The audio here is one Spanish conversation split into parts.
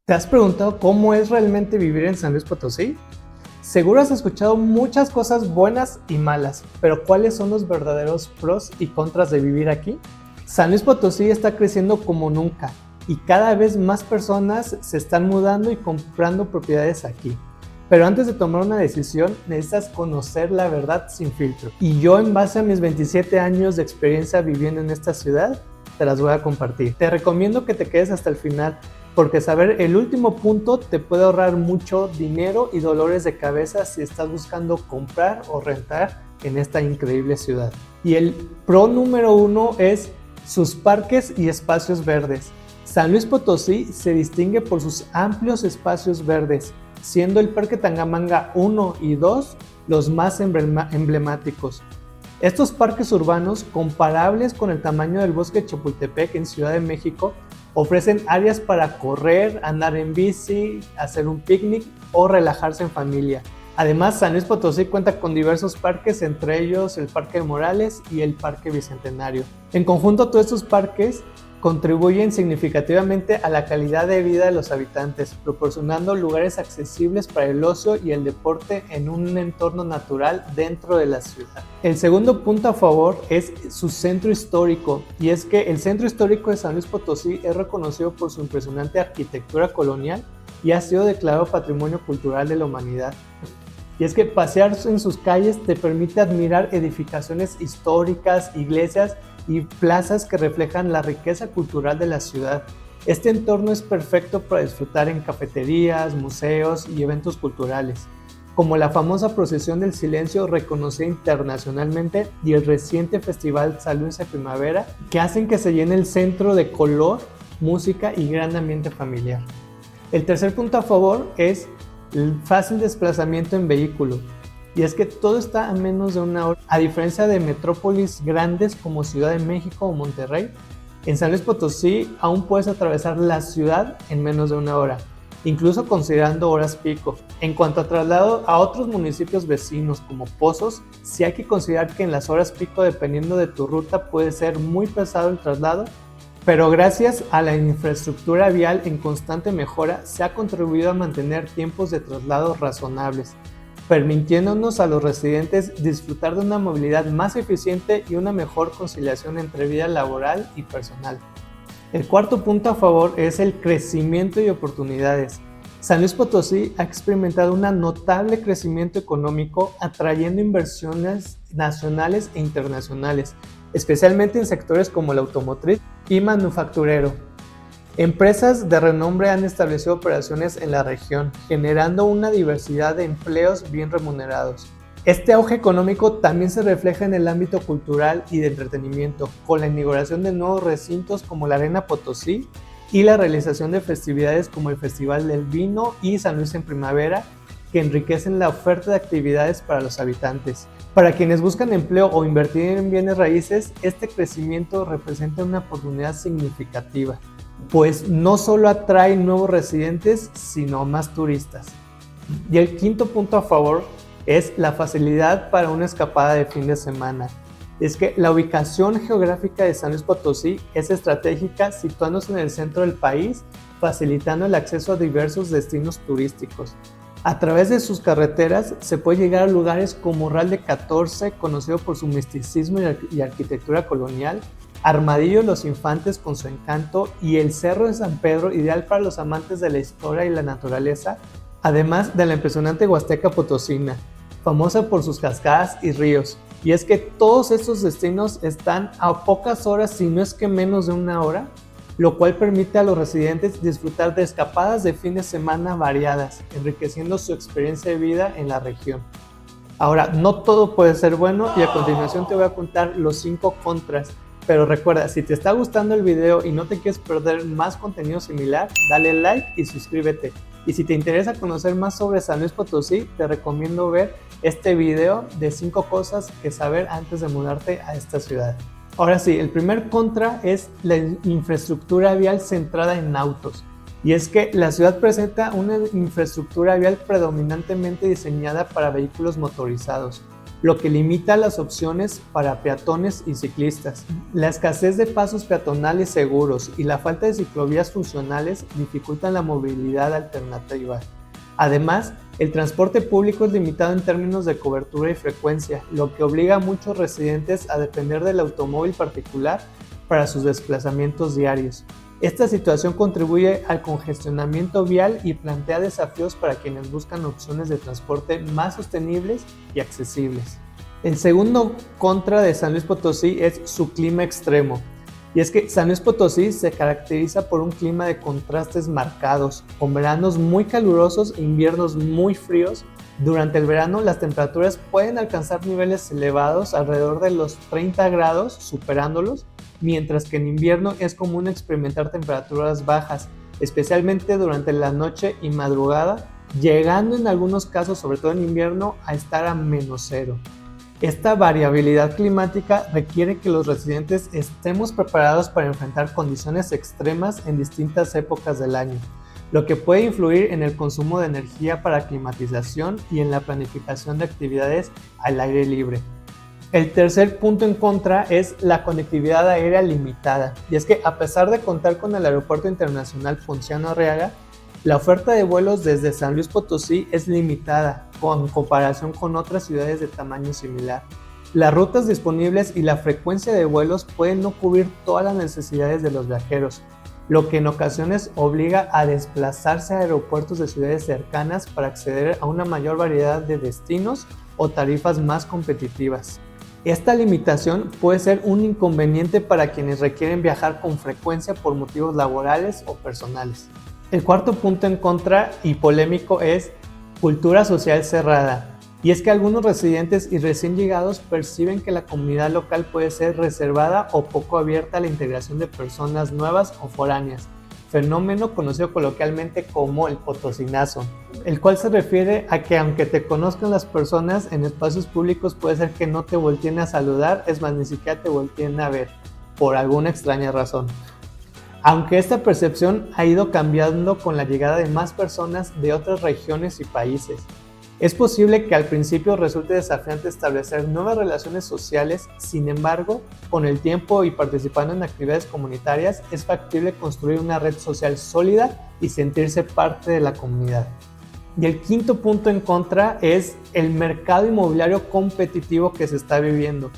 ¿Te has preguntado cómo es realmente vivir en San Luis Potosí? Seguro has escuchado muchas cosas buenas y malas, pero ¿cuáles son los verdaderos pros y contras de vivir aquí? San Luis Potosí está creciendo como nunca y cada vez más personas se están mudando y comprando propiedades aquí. Pero antes de tomar una decisión, necesitas conocer la verdad sin filtro. Y yo, en base a mis 27 años de experiencia viviendo en esta ciudad, te las voy a compartir. Te recomiendo que te quedes hasta el final, porque saber el último punto te puede ahorrar mucho dinero y dolores de cabeza si estás buscando comprar o rentar en esta increíble ciudad. Y el pro número uno es sus parques y espacios verdes. San Luis Potosí se distingue por sus amplios espacios verdes, siendo el Parque Tangamanga 1 y 2 los más emblemáticos. Estos parques urbanos, comparables con el tamaño del bosque de Chapultepec en Ciudad de México, ofrecen áreas para correr, andar en bici, hacer un picnic o relajarse en familia. Además, San Luis Potosí cuenta con diversos parques, entre ellos el Parque de Morales y el Parque Bicentenario. En conjunto, todos estos parques contribuyen significativamente a la calidad de vida de los habitantes, proporcionando lugares accesibles para el ocio y el deporte en un entorno natural dentro de la ciudad. El segundo punto a favor es su centro histórico, y es que el centro histórico de San Luis Potosí es reconocido por su impresionante arquitectura colonial y ha sido declarado Patrimonio Cultural de la Humanidad. Y es que pasear en sus calles te permite admirar edificaciones históricas, iglesias y plazas que reflejan la riqueza cultural de la ciudad. Este entorno es perfecto para disfrutar en cafeterías, museos y eventos culturales, como la famosa Procesión del Silencio, reconocida internacionalmente, y el reciente Festival San Luis de Primavera, que hacen que se llene el centro de color, música y gran ambiente familiar. El tercer punto a favor es el fácil desplazamiento en vehículo, y es que todo está a menos de una hora. A diferencia de metrópolis grandes como Ciudad de México o Monterrey, en San Luis Potosí aún puedes atravesar la ciudad en menos de una hora, incluso considerando horas pico. En cuanto a traslado a otros municipios vecinos como Pozos, sí hay que considerar que en las horas pico, dependiendo de tu ruta, puede ser muy pesado el traslado, pero gracias a la infraestructura vial en constante mejora, se ha contribuido a mantener tiempos de traslado razonables, permitiéndonos a los residentes disfrutar de una movilidad más eficiente y una mejor conciliación entre vida laboral y personal. El cuarto punto a favor es el crecimiento y oportunidades. San Luis Potosí ha experimentado un notable crecimiento económico, atrayendo inversiones nacionales e internacionales, especialmente en sectores como el automotriz y manufacturero. Empresas de renombre han establecido operaciones en la región, generando una diversidad de empleos bien remunerados. Este auge económico también se refleja en el ámbito cultural y de entretenimiento, con la inauguración de nuevos recintos como la Arena Potosí y la realización de festividades como el Festival del Vino y San Luis en Primavera, que enriquecen la oferta de actividades para los habitantes. Para quienes buscan empleo o invertir en bienes raíces, este crecimiento representa una oportunidad significativa, pues no solo atrae nuevos residentes, sino más turistas. Y el quinto punto a favor es la facilidad para una escapada de fin de semana. Es que la ubicación geográfica de San Luis Potosí es estratégica, situándose en el centro del país, facilitando el acceso a diversos destinos turísticos. A través de sus carreteras se puede llegar a lugares como Real de 14, conocido por su misticismo y arquitectura colonial, Armadillo Los Infantes con su encanto, y el Cerro de San Pedro, ideal para los amantes de la historia y la naturaleza, además de la impresionante Huasteca Potosina, famosa por sus cascadas y ríos. Y es que todos estos destinos están a pocas horas, si no es que menos de una hora, lo cual permite a los residentes disfrutar de escapadas de fin de semana variadas, enriqueciendo su experiencia de vida en la región. Ahora, no todo puede ser bueno, y a continuación te voy a contar los 5 contras. Pero recuerda, si te está gustando el video y no te quieres perder más contenido similar, dale like y suscríbete. Y si te interesa conocer más sobre San Luis Potosí, te recomiendo ver este video de 5 cosas que saber antes de mudarte a esta ciudad. Ahora sí, el primer contra es la infraestructura vial centrada en autos. Y es que la ciudad presenta una infraestructura vial predominantemente diseñada para vehículos motorizados, lo que limita las opciones para peatones y ciclistas. La escasez de pasos peatonales seguros y la falta de ciclovías funcionales dificultan la movilidad alternativa. Además, el transporte público es limitado en términos de cobertura y frecuencia, lo que obliga a muchos residentes a depender del automóvil particular para sus desplazamientos diarios. Esta situación contribuye al congestionamiento vial y plantea desafíos para quienes buscan opciones de transporte más sostenibles y accesibles. El segundo contra de San Luis Potosí es su clima extremo. Y es que San Luis Potosí se caracteriza por un clima de contrastes marcados, con veranos muy calurosos e inviernos muy fríos. Durante el verano las temperaturas pueden alcanzar niveles elevados, alrededor de los 30 grados, superándolos, mientras que en invierno es común experimentar temperaturas bajas, especialmente durante la noche y madrugada, llegando en algunos casos, sobre todo en invierno, a estar a -0. Esta variabilidad climática requiere que los residentes estemos preparados para enfrentar condiciones extremas en distintas épocas del año, lo que puede influir en el consumo de energía para climatización y en la planificación de actividades al aire libre. El tercer punto en contra es la conectividad aérea limitada, y es que a pesar de contar con el Aeropuerto Internacional Ponciano Arriaga, la oferta de vuelos desde San Luis Potosí es limitada en comparación con otras ciudades de tamaño similar. Las rutas disponibles y la frecuencia de vuelos pueden no cubrir todas las necesidades de los viajeros, lo que en ocasiones obliga a desplazarse a aeropuertos de ciudades cercanas para acceder a una mayor variedad de destinos o tarifas más competitivas. Esta limitación puede ser un inconveniente para quienes requieren viajar con frecuencia por motivos laborales o personales. El cuarto punto en contra y polémico es cultura social cerrada. Y es que algunos residentes y recién llegados perciben que la comunidad local puede ser reservada o poco abierta a la integración de personas nuevas o foráneas, fenómeno conocido coloquialmente como el potosinazo, el cual se refiere a que aunque te conozcan las personas en espacios públicos puede ser que no te volteen a saludar, es más, ni siquiera te volteen a ver, por alguna extraña razón. Aunque esta percepción ha ido cambiando con la llegada de más personas de otras regiones y países. Es posible que al principio resulte desafiante establecer nuevas relaciones sociales, sin embargo, con el tiempo y participando en actividades comunitarias, es factible construir una red social sólida y sentirse parte de la comunidad. Y el quinto punto en contra es el mercado inmobiliario competitivo que se está viviendo.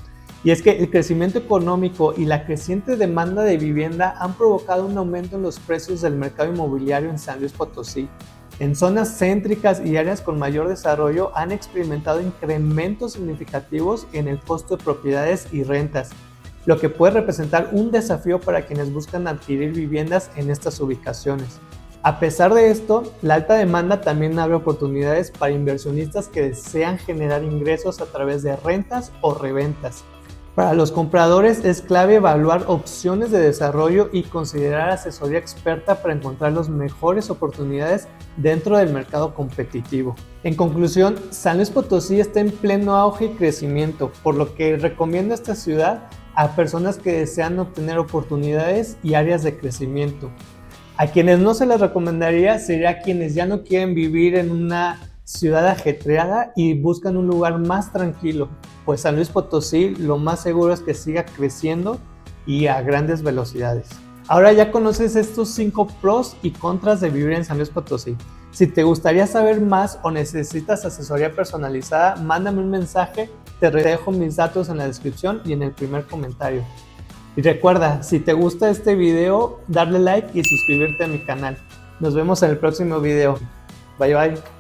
Y es que el crecimiento económico y la creciente demanda de vivienda han provocado un aumento en los precios del mercado inmobiliario en San Luis Potosí. En zonas céntricas y áreas con mayor desarrollo han experimentado incrementos significativos en el costo de propiedades y rentas, lo que puede representar un desafío para quienes buscan adquirir viviendas en estas ubicaciones. A pesar de esto, la alta demanda también abre oportunidades para inversionistas que desean generar ingresos a través de rentas o reventas. Para los compradores es clave evaluar opciones de desarrollo y considerar asesoría experta para encontrar las mejores oportunidades dentro del mercado competitivo. En conclusión, San Luis Potosí está en pleno auge y crecimiento, por lo que recomiendo esta ciudad a personas que desean obtener oportunidades y áreas de crecimiento. A quienes no se les recomendaría sería a quienes ya no quieren vivir en una ciudad ajetreada y buscan un lugar más tranquilo, pues San Luis Potosí lo más seguro es que siga creciendo y a grandes velocidades. Ahora ya conoces estos 5 pros y contras de vivir en San Luis Potosí. Si te gustaría saber más o necesitas asesoría personalizada, mándame un mensaje, te dejo mis datos en la descripción y en el primer comentario. Y recuerda, si te gusta este video, darle like y suscribirte a mi canal. Nos vemos en el próximo video. Bye bye.